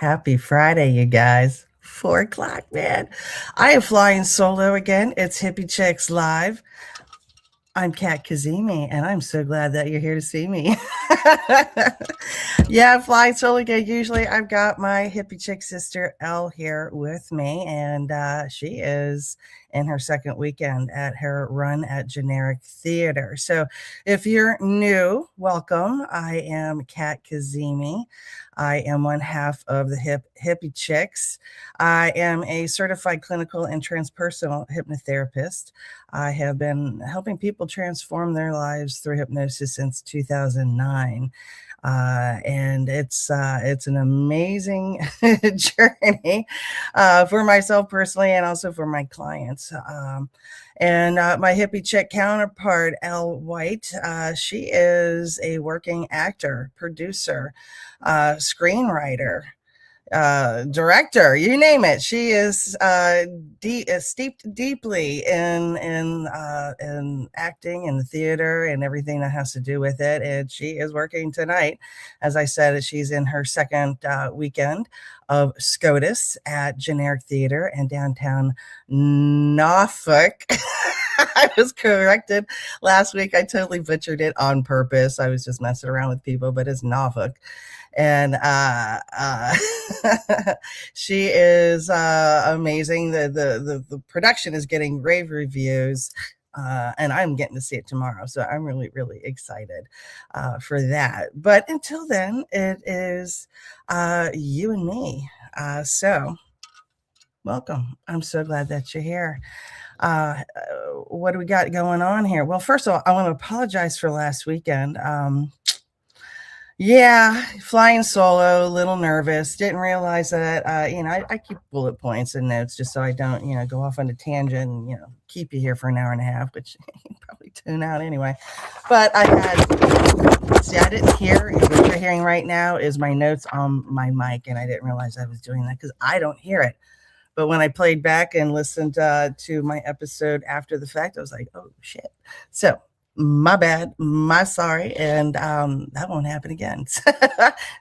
Happy Friday, you guys. 4 o'clock, man. I am flying solo again. It's Hippie Chicks Live. I'm Kat Kazemi, and I'm so glad that you're here to see me. Yeah, I'm flying solo again. Usually, I've got my hippie chick sister Elle here with me, and she is in her second weekend at her run at Generic Theater. So, if you're new, welcome. I am Kat Kazemi. I am one half of the Hippie Chicks. I am a certified clinical and transpersonal hypnotherapist. I have been helping people transform their lives through hypnosis since 2009. And it's an amazing journey for myself personally and also for my clients. And my hippie chick counterpart, Elle White, she is a working actor, producer, screenwriter, director, you name it. She is steeped deeply in acting and the theater and everything that has to do with it. And she is working tonight. As I said, she's in her second weekend of SCOTUS at Generic Theater in downtown Norfolk. I was corrected last week. I totally butchered it on purpose. I was just messing around with people, but it's Norfolk. And she is amazing. The production is getting rave reviews, and I'm getting to see it tomorrow, so I'm really excited for that. But until then, it is you and me. So welcome. I'm so glad that you're here. What do we got going on here? Well, first of all, I want to apologize for last weekend. Yeah, flying solo, a little nervous. Didn't realize that, I keep bullet points and notes just so I don't, go off on a tangent and, keep you here for an hour and a half, which you probably tune out anyway. But I didn't hear, what you're hearing right now is my notes on my mic, and I didn't realize I was doing that because I don't hear it. But when I played back and listened to my episode after the fact, I was like, oh, shit. So my bad, my sorry, and that won't happen again.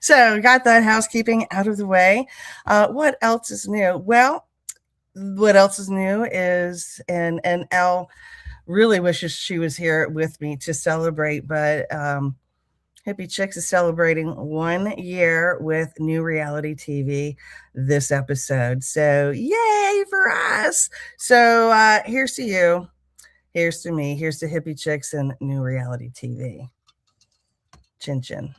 So got that housekeeping out of the way. What else is new? Well, what else is new is, and Elle really wishes she was here with me to celebrate, but Hippie Chicks is celebrating 1 year with new reality TV this episode. So yay for us. So here's to you. Here's to me. Here's to Hippie Chicks and new reality TV. Chin chin.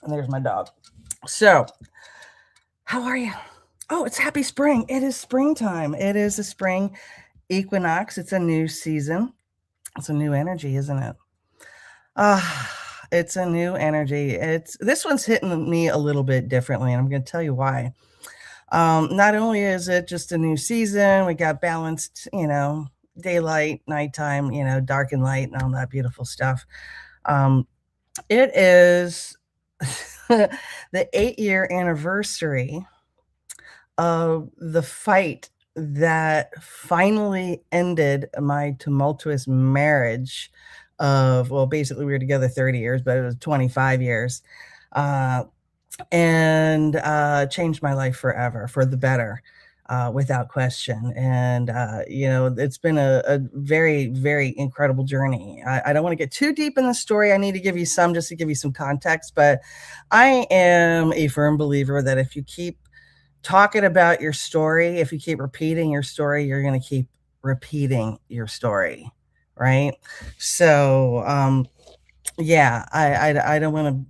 And there's my dog. So, how are you? Oh, it's happy spring. It is springtime. It is a spring equinox. It's a new season. It's a new energy, isn't it? It's a new energy. This one's hitting me a little bit differently, and I'm going to tell you why. Not only is it just a new season, we got balanced, daylight, nighttime, dark and light and all that beautiful stuff. It is the 8-year anniversary of the fight that finally ended my tumultuous marriage of, well, basically we were together 30 years, but it was 25 years. And changed my life forever for the better, without question. And, it's been a very, very incredible journey. I don't want to get too deep in the story. I need to give you just to give you some context, but I am a firm believer that if you keep talking about your story, if you keep repeating your story, you're going to keep repeating your story. Right. So, yeah, I don't want to,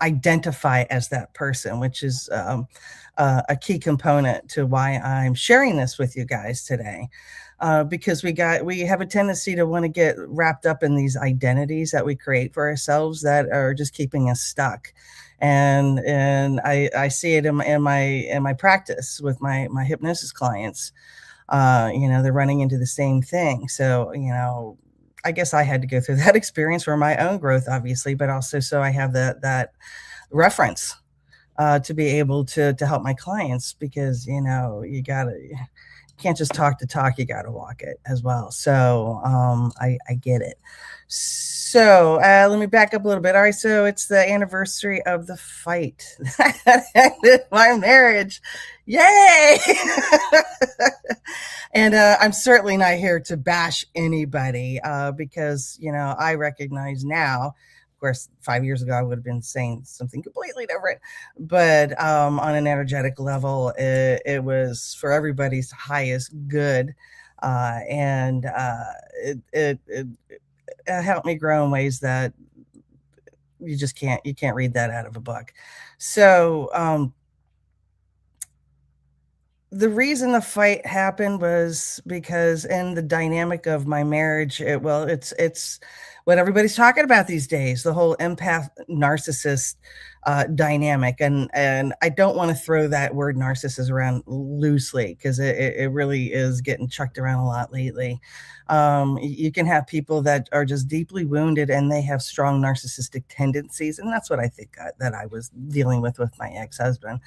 identify as that person, which is a key component to why I'm sharing this with you guys today. Because we have a tendency to want to get wrapped up in these identities that we create for ourselves that are just keeping us stuck. And I see it in my practice with my hypnosis clients. They're running into the same thing. So, I guess I had to go through that experience for my own growth, obviously, but also so I have that reference to be able to help my clients, because you can't just talk the talk, you got to walk it as well. So I get it. So let me back up a little bit. All right, so it's the anniversary of the fight that ended my marriage. Yay! And I'm certainly not here to bash anybody because, I recognize now, of course, 5 years ago, I would have been saying something completely different. But on an energetic level, it was for everybody's highest good. And it helped me grow in ways that you can't read that out of a book. So the reason the fight happened was because in the dynamic of my marriage, it's what everybody's talking about these days, the whole empath narcissist dynamic. And I don't want to throw that word narcissist around loosely because it really is getting chucked around a lot lately. You can have people that are just deeply wounded and they have strong narcissistic tendencies. And that's what I think that I was dealing with my ex-husband.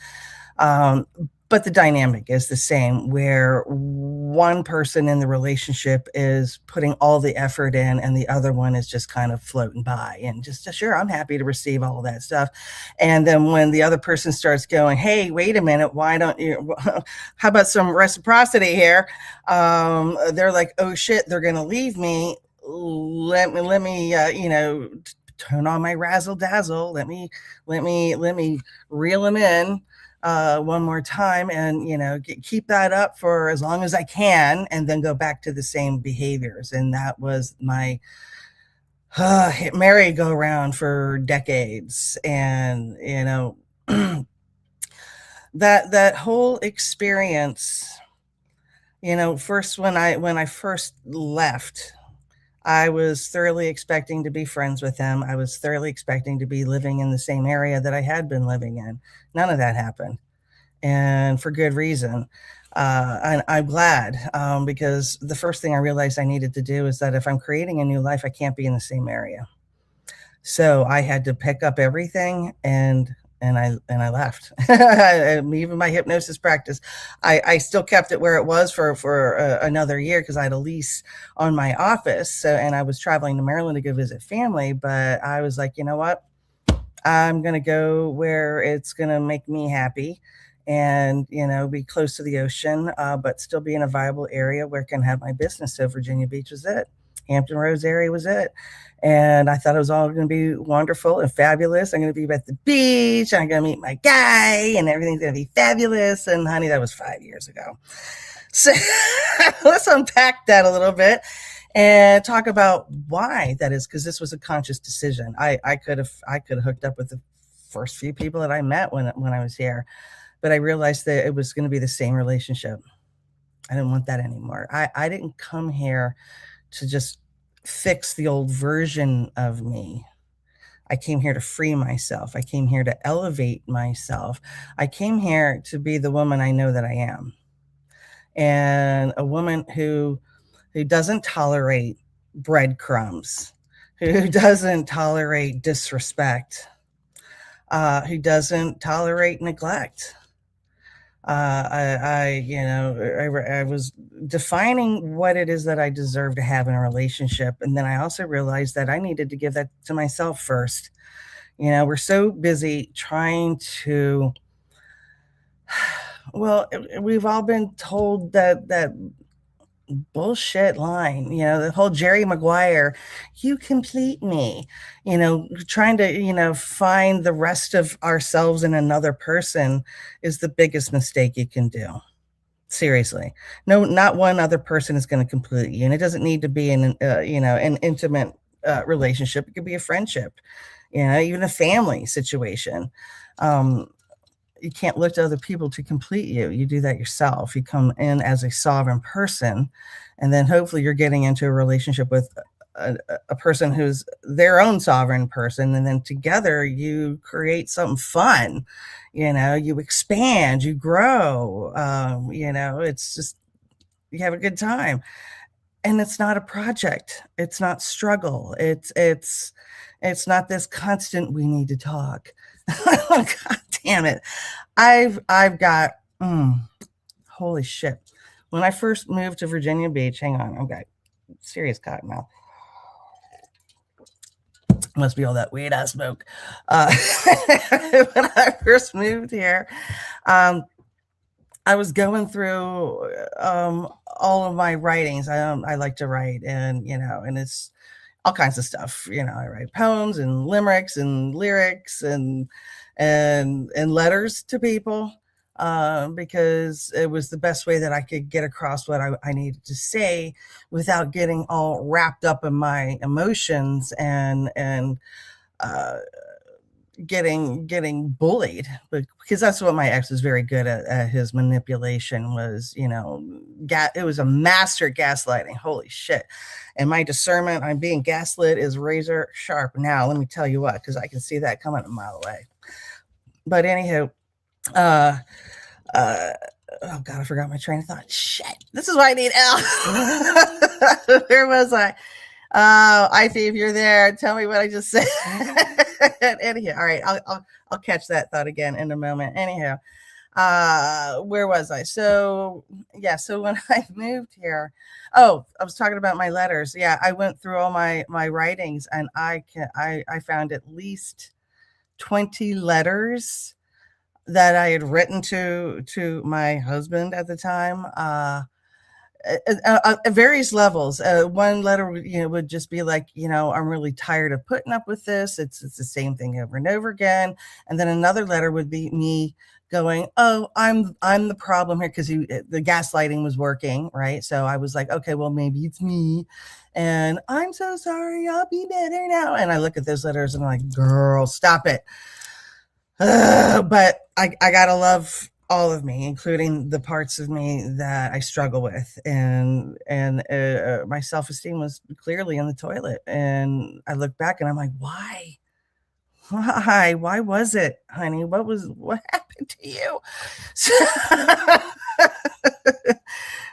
But the dynamic is the same, where one person in the relationship is putting all the effort in and the other one is just kind of floating by and just, sure, I'm happy to receive all of that stuff. And then when the other person starts going, hey, wait a minute, why don't you, how about some reciprocity here? They're like, oh shit, they're going to leave me. Let me, turn on my razzle dazzle. Let me reel them in one more time and keep that up for as long as I can and then go back to the same behaviors. And that was my merry-go-round for decades. And that whole experience, first when I first left, I was thoroughly expecting to be friends with him. I was thoroughly expecting to be living in the same area that I had been living in. None of that happened, and for good reason. And I'm glad because the first thing I realized I needed to do is that if I'm creating a new life, I can't be in the same area. So I had to pick up everything and I left. Even my hypnosis practice, I still kept it where it was for another year because I had a lease on my office. So, and I was traveling to Maryland to go visit family, but I was like, you know what? I'm going to go where it's going to make me happy and, be close to the ocean, but still be in a viable area where I can have my business. So Virginia Beach was it. Hampton Roads area was it. And I thought it was all going to be wonderful and fabulous. I'm going to be at the beach. I'm going to meet my guy and everything's going to be fabulous. And honey, that was 5 years ago. So let's unpack that a little bit and talk about why that is, because this was a conscious decision. I could have hooked up with the first few people that I met when I was here, but I realized that it was going to be the same relationship. I didn't want that anymore. I didn't come here to just fix the old version of me. I came here to free myself. I came here to elevate myself. I came here to be the woman I know that I am. And a woman who doesn't tolerate breadcrumbs, who doesn't tolerate disrespect, who doesn't tolerate neglect. I was defining what it is that I deserve to have in a relationship. And then I also realized that I needed to give that to myself first. We're so busy trying to, well, we've all been told that bullshit line, the whole Jerry Maguire, you complete me, trying to, find the rest of ourselves in another person is the biggest mistake you can do. Seriously. No, not one other person is going to complete you. And it doesn't need to be an intimate relationship. It could be a friendship, even a family situation. You can't look to other people to complete you. You do that yourself. You come in as a sovereign person, and then hopefully you're getting into a relationship with a person who's their own sovereign person. And then together you create something fun, you expand, you grow, it's just, you have a good time. And it's not a project. It's not struggle. It's not this constant, we need to talk. God damn it. I've got, holy shit. when I first moved to Virginia Beach, hang on, I've got serious cotton mouth. Must be all that weed I smoke. When I first moved here, um, I was going through all of my writings. I like to write, and and it's all kinds of stuff. I write poems and limericks and lyrics and letters to people, because it was the best way that I could get across what I needed to say without getting all wrapped up in my emotions and uh, getting bullied, because that's what my ex was very good at his manipulation was, it was a master gaslighting. Holy shit. And my discernment on being gaslit is razor sharp now, let me tell you what, because I can see that coming a mile away. But anywho, uh oh god, I forgot my train of thought. Shit, this is why I need Elle. Where was I? Ivy, if you're there, tell me what I just said. Anyhow, all right, I'll catch that thought again in a moment. Anyhow, where was I? So yeah, so when I moved here, I was talking about my letters. Yeah, I went through all my writings, and I found at least 20 letters that I had written to my husband at the time. At various levels. One letter would just be like, I'm really tired of putting up with this. It's the same thing over and over again. And then another letter would be me going, oh, I'm the problem here, because the gaslighting was working, right? So I was like, okay, well, maybe it's me, and I'm so sorry, I'll be better now. And I look at those letters and I'm like, girl, stop it. But I gotta love all of me, including the parts of me that I struggle with, and my self-esteem was clearly in the toilet. And I look back and I'm like, why was it, honey? What happened to you?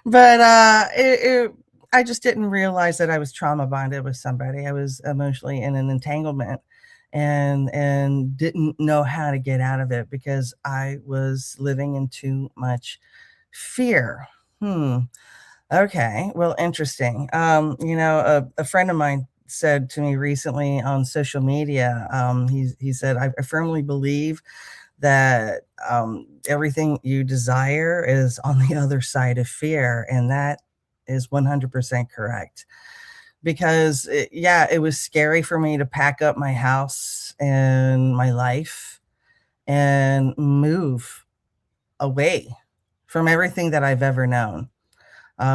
But I just didn't realize that I was trauma bonded with somebody. I was emotionally in an entanglement, and didn't know how to get out of it because I was living in too much fear. Okay, well, interesting. A friend of mine said to me recently on social media, he said, I firmly believe that everything you desire is on the other side of fear, and that is 100% correct. Because it was scary for me to pack up my house and my life and move away from everything that I've ever known.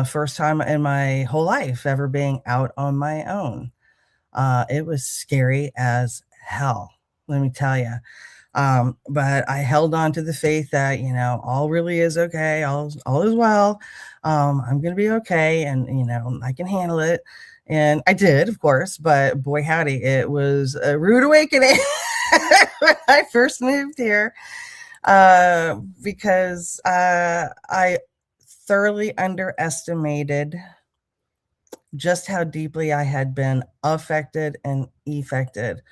First time in my whole life ever being out on my own. It was scary as hell, let me tell you. But I held on to the faith that, all really is okay. All is well. I'm going to be okay. And, I can handle it. And I did, of course, but boy, howdy, it was a rude awakening when I first moved here, because I thoroughly underestimated just how deeply I had been affected and effected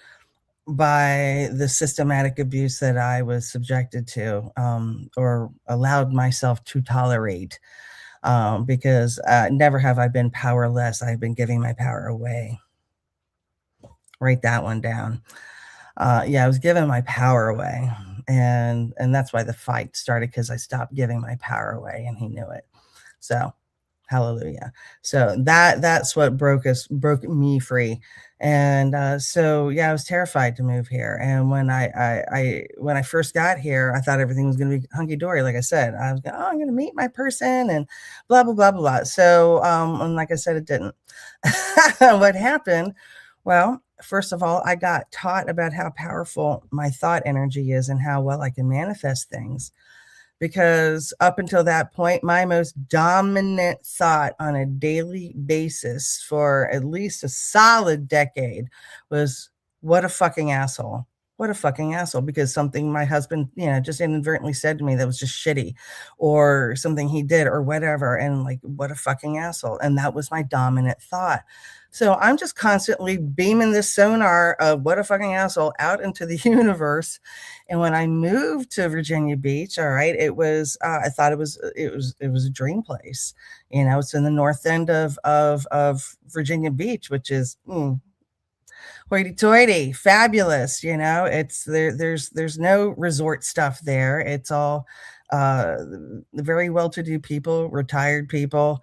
by the systematic abuse that I was subjected to, or allowed myself to tolerate. Because never have I been powerless. I've been giving my power away. Write that one down. I was giving my power away, and that's why the fight started, because I stopped giving my power away, and he knew it. So, hallelujah. So that's what broke me free. And I was terrified to move here. And when I first got here, I thought everything was going to be hunky dory. Like I said, I was going, I'm going to meet my person and blah blah blah blah blah. So and like I said, it didn't. What happened? Well, first of all, I got taught about how powerful my thought energy is and how well I can manifest things. Because up until that point, my most dominant thought on a daily basis for at least a solid decade was, what a fucking asshole. what a fucking asshole, because something my husband, just inadvertently said to me that was just shitty, or something he did or whatever. And like, what a fucking asshole. And that was my dominant thought. So I'm just constantly beaming this sonar of what a fucking asshole out into the universe. And when I moved to Virginia Beach, all right, I thought it was a dream place. It's in the north end of Virginia Beach, which is hoity-toity, fabulous. It's there's no resort stuff there. It's all uh very well-to-do people, retired people,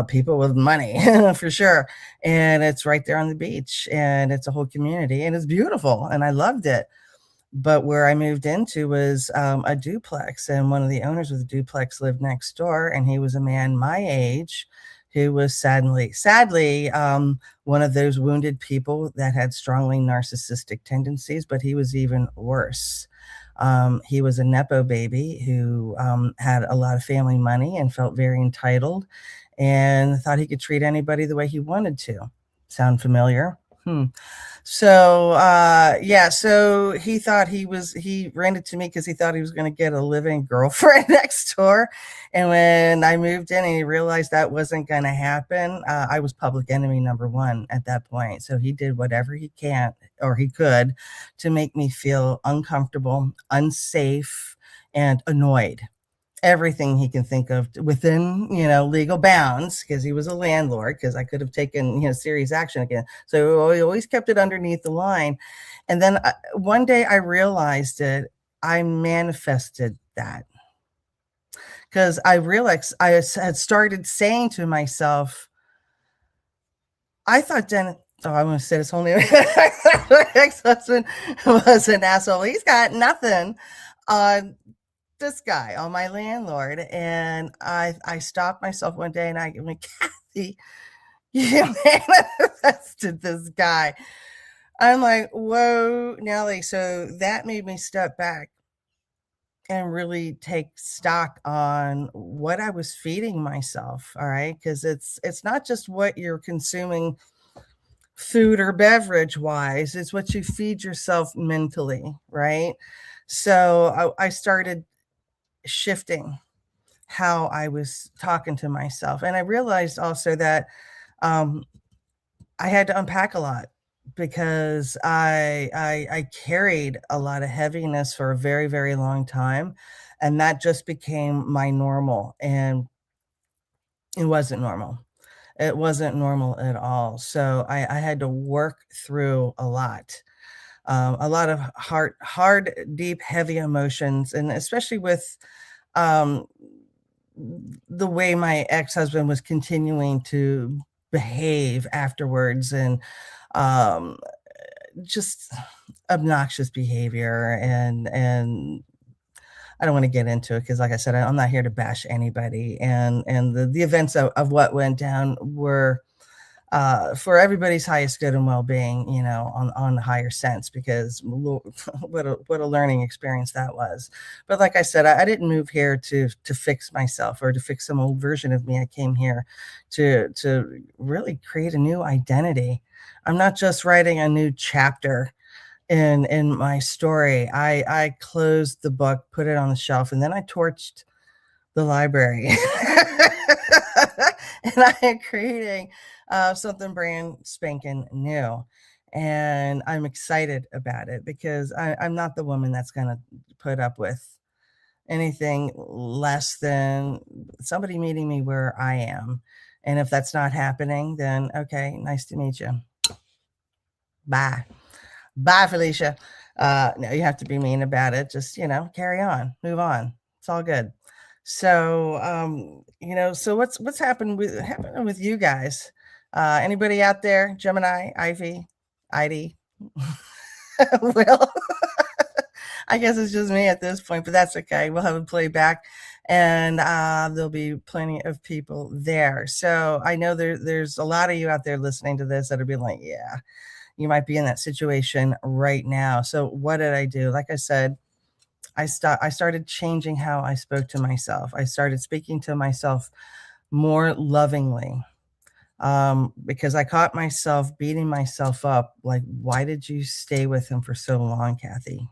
people with money for sure. And it's right there on the beach, and it's a whole community, and it's beautiful, and I loved it. But where I moved into was a duplex, and one of the owners of the duplex lived next door, and he was a man my age who was sadly, one of those wounded people that had strongly narcissistic tendencies, but he was even worse. He was a Nepo baby who had a lot of family money and felt very entitled and thought he could treat anybody the way he wanted to. Sound familiar? So yeah, so he rented to me because he thought he was going to get a living girlfriend next door. And when I moved in and he realized that wasn't going to happen, I was public enemy number one at that point. So he did whatever he can or he could to make me feel uncomfortable, unsafe, and annoyed. Everything he can think of within, legal bounds, because he was a landlord, because I could have taken, serious action again. So he always kept it underneath the line. And then one day I realized it. I manifested that because I realized I had started saying to myself, I thought Dennis, I'm going to say this whole name. My ex-husband was an asshole. He's got nothing on this guy, on my landlord. And I stopped myself one day and I went, Kathy, you manifested this guy. I'm like, whoa, Nellie. So that made me step back and really take stock on what I was feeding myself. All right. Because it's not just what you're consuming food or beverage wise, it's what you feed yourself mentally. Right. So I started shifting how I was talking to myself. And I realized also that I had to unpack a lot because I carried a lot of heaviness for a very, very long time. And that just became my normal. And it wasn't normal. It wasn't normal at all. So I had to work through a lot of hard, deep, heavy emotions, and especially with um, the way my ex-husband was continuing to behave afterwards, and um, just obnoxious behavior. And I don't want to get into it because, like I said, I'm not here to bash anybody. And the events of what went down were for everybody's highest good and well-being, on the higher sense, because what a learning experience that was. But like I said, I didn't move here to fix myself or to fix some old version of me. I came here to really create a new identity. I'm not just writing a new chapter in my story. I closed the book, put it on the shelf, and then I torched the library. And I am creating something brand spanking new. And I'm excited about it because I'm not the woman that's going to put up with anything less than somebody meeting me where I am. And if that's not happening, then okay, nice to meet you. Bye. Bye, Felicia. No, you have to be mean about it. Just, carry on, move on. It's all good. So, so what's happening with you guys? Anybody out there? Gemini, Ivy, ID, Will? I guess it's just me at this point, but that's okay. We'll have a playback, and there'll be plenty of people there. So I know there's a lot of you out there listening to this that'll be like, yeah, you might be in that situation right now. So what did I do? Like I said, I started changing how I spoke to myself. I started speaking to myself more lovingly. because I caught myself beating myself up. Like, why did you stay with him for so long, Kathy?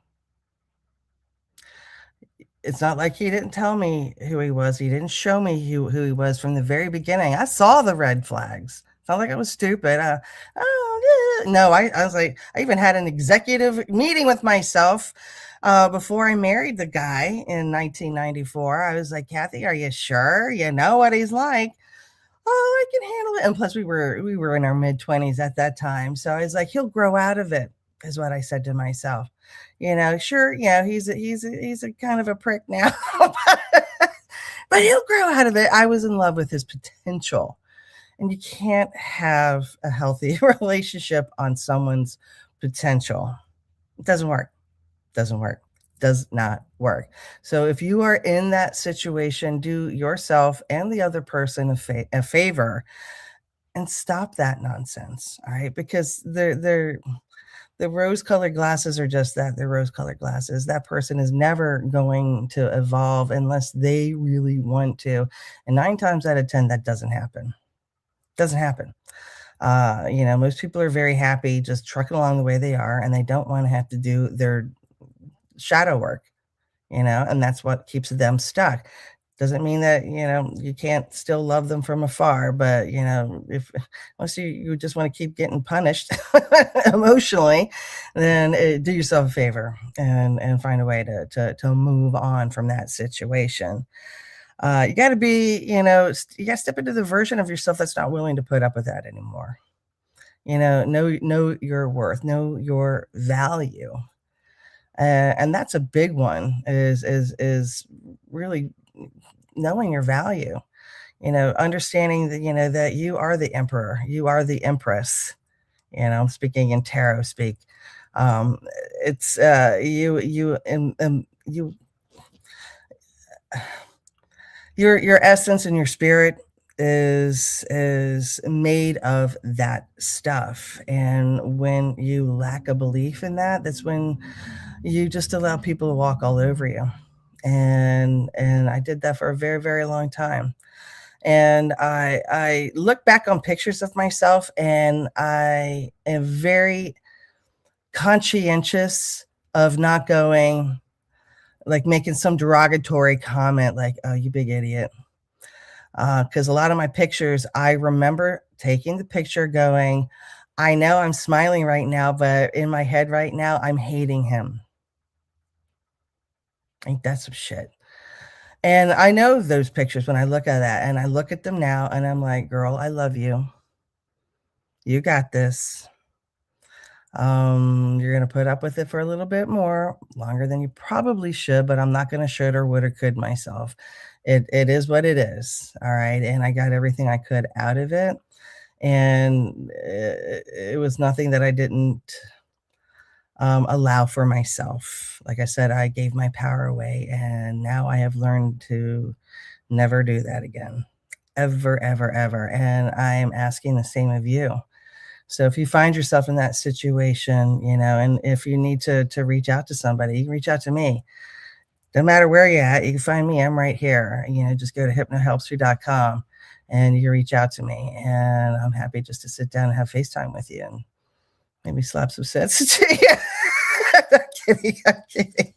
It's not like he didn't tell me who he was. He didn't show me who he was from the very beginning. I saw the red flags. It's not like I was stupid. Oh, yeah. No, I was like, I even had an executive meeting with myself before I married the guy in 1994. I was like, Kathy, are you sure? You know what he's like? Oh, I can handle it. And plus, we were in our mid-20s at that time, so I was like, he'll grow out of it, is what I said to myself. Sure, he's a kind of a prick now, but he'll grow out of it. I was in love with his potential, and you can't have a healthy relationship on someone's potential. It doesn't work. Doesn't work. Does not work. So if you are in that situation, do yourself and the other person a favor and stop that nonsense. All right. Because the rose colored glasses are just that. They're rose colored glasses. That person is never going to evolve unless they really want to. And 9 times out of 10, that doesn't happen. Doesn't happen. Most people are very happy just trucking along the way they are, and they don't want to have to do their shadow work, and that's what keeps them stuck. Doesn't mean that, you can't still love them from afar, but, if unless you just want to keep getting punished emotionally, then do yourself a favor and find a way to move on from that situation. You got to be, you got to step into the version of yourself that's not willing to put up with that anymore. Know your worth, know your value. And that's a big one, is really knowing your value, understanding that, that you are the emperor, you are the empress. I'm speaking in tarot speak. It's you your essence and your spirit is made of that stuff. And when you lack a belief in that, that's when you just allow people to walk all over you. And I did that for a very, very long time. And I look back on pictures of myself, and I am very conscientious of not going, like, making some derogatory comment like, oh, you big idiot. Because a lot of my pictures, I remember taking the picture going, I know I'm smiling right now, but in my head right now, I'm hating him. Ain't that some shit? And I know those pictures when I look at that, and I look at them now, and I'm like, girl, I love you. You got this. You're going to put up with it for a little bit more, longer than you probably should, but I'm not going to should or would or could myself. It is what it is. All right. And I got everything I could out of it. And it was nothing that I didn't allow for myself. Like I said, I gave my power away, and now I have learned to never do that again, ever, ever, ever. And I am asking the same of you. So if you find yourself in that situation, and if you need to reach out to somebody, you can reach out to me. No matter where you're at, you can find me. I'm right here. Just go to hypnohelpsyou.com and you reach out to me. And I'm happy just to sit down and have FaceTime with you and maybe slap some sense into you. I'm kidding.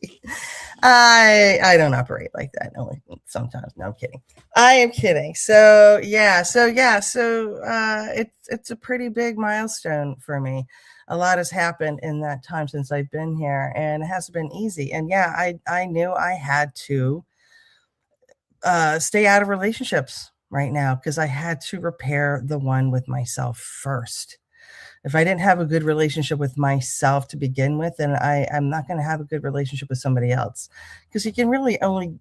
I don't operate like that. Only sometimes. No, I'm kidding. I am kidding. So it's a pretty big milestone for me. A lot has happened in that time since I've been here, and it hasn't been easy. And I knew I had to stay out of relationships right now, because I had to repair the one with myself first. If I didn't have a good relationship with myself to begin with, then I'm not going to have a good relationship with somebody else, because you can really only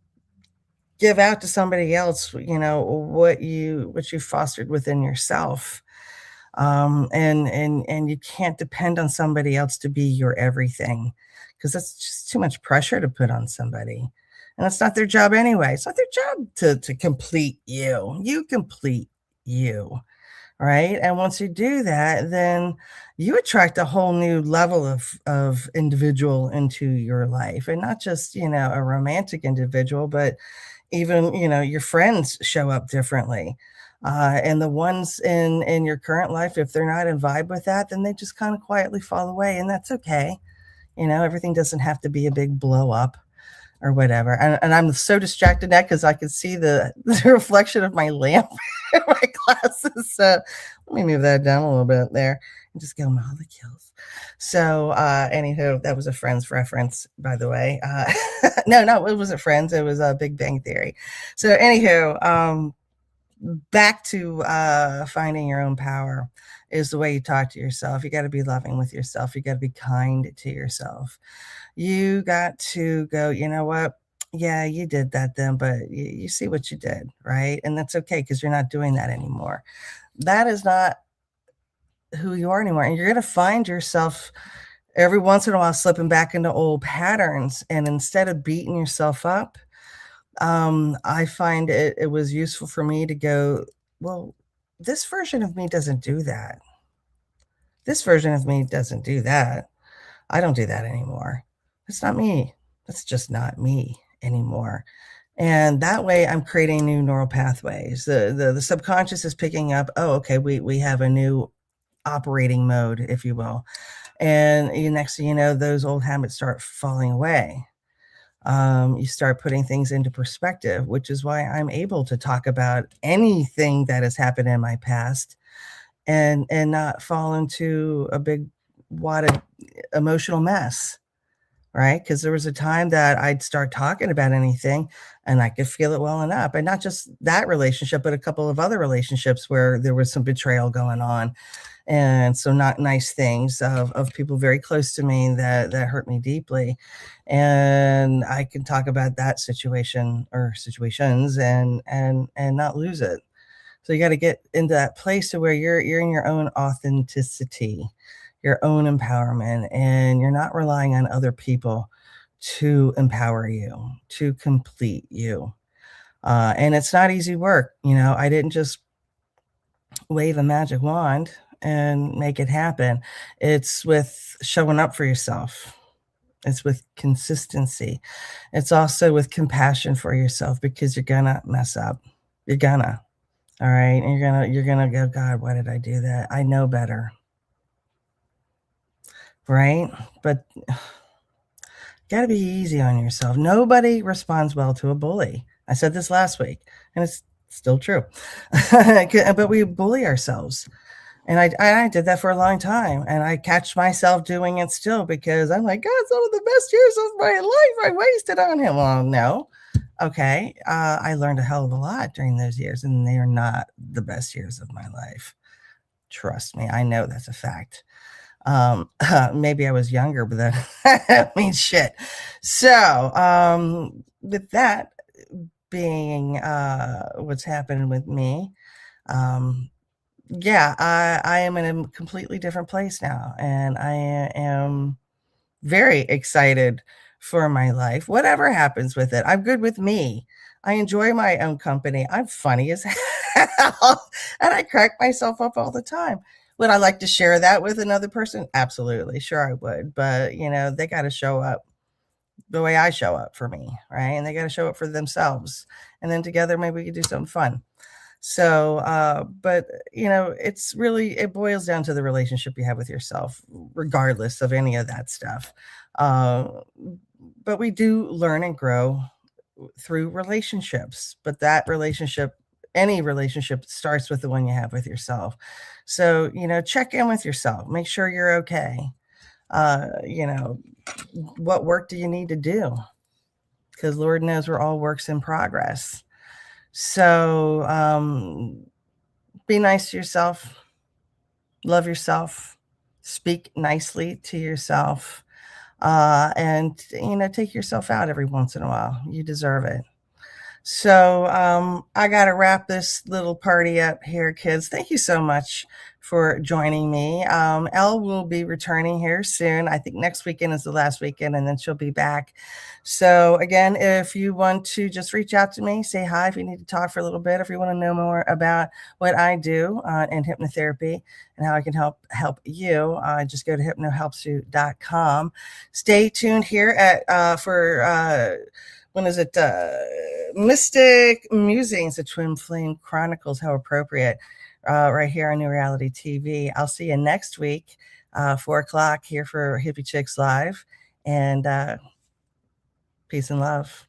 give out to somebody else, what you fostered within yourself. And you can't depend on somebody else to be your everything, because that's just too much pressure to put on somebody. And it's not their job anyway. It's not their job to complete you. You complete you. Right. And once you do that, then you attract a whole new level of individual into your life, and not just, a romantic individual, but Even, your friends show up differently. And the ones in your current life, if they're not in vibe with that, then they just kind of quietly fall away, and that's okay. Everything doesn't have to be a big blow up or whatever. And I'm so distracted now because I can see the reflection of my lamp in my glasses. So let me move that down a little bit there and just go molecules. So anywho, that was a Friends reference, by the way. No, it wasn't Friends. It was Big Bang Theory. So anywho, back to finding your own power is the way you talk to yourself. You got to be loving with yourself. You got to be kind to yourself. You got to go, you know what? Yeah, you did that then, but you see what you did, right? And that's okay because you're not doing that anymore. That is not who you are anymore. And you're going to find yourself every once in a while slipping back into old patterns. And instead of beating yourself up, I find it was useful for me to go, well, this version of me doesn't do that. This version of me doesn't do that. I don't do that anymore. It's not me. That's just not me anymore. And that way I'm creating new neural pathways. The subconscious is picking up, oh, okay, we have a new operating mode, if you will. And next thing you know, those old habits start falling away. You start putting things into perspective, which is why I'm able to talk about anything that has happened in my past and not fall into a big wadded emotional mess, right? Because there was a time that I'd start talking about anything and I could feel it welling up. And not just that relationship, but a couple of other relationships where there was some betrayal going on. And so not nice things of people very close to me that hurt me deeply. And I can talk about that situation or situations and not lose it. So you got to get into that place to where you're in your own authenticity, your own empowerment, and you're not relying on other people to empower you, to complete you. And it's not easy work. I didn't just wave a magic wand and make it happen. It's with showing up for yourself. It's with consistency. It's also with compassion for yourself because you're gonna mess up. You're gonna. All right. And you're gonna go, God, why did I do that? I know better. Right? But gotta be easy on yourself. Nobody responds well to a bully. I said this last week, and it's still true. But we bully ourselves. And I did that for a long time. And I catch myself doing it still because I'm like, God, some of the best years of my life I wasted on him. Well, no. Okay. I learned a hell of a lot during those years, and they are not the best years of my life. Trust me. I know that's a fact. Maybe I was younger, but that means shit. So, with that being what's happening with me, yeah, I am in a completely different place now, and I am very excited for my life. Whatever happens with it, I'm good with me. I enjoy my own company. I'm funny as hell, and I crack myself up all the time. Would I like to share that with another person? Absolutely, sure I would. But they got to show up the way I show up for me, right? And they got to show up for themselves, and then together maybe we could do something fun. So, but it boils down to the relationship you have with yourself, regardless of any of that stuff. But we do learn and grow through relationships, but any relationship starts with the one you have with yourself. So, check in with yourself, make sure you're okay. What work do you need to do? Because Lord knows we're all works in progress. So be nice to yourself, love yourself, speak nicely to yourself, and take yourself out every once in a while. You deserve it. So I got to wrap this little party up here, kids. Thank you so much for joining me. Elle will be returning here soon. I think next weekend is the last weekend, and then she'll be back. So again, if you want to just reach out to me, say hi if you need to talk for a little bit, if you want to know more about what I do in hypnotherapy and how I can help you, just go to hypnohelpsyou.com. Stay tuned here for when is it? Mystic Musings, the Twin Flame Chronicles, how appropriate, right here on New Reality TV. I'll see you next week, 4 o'clock here for Hippie Chicks Live. And peace and love.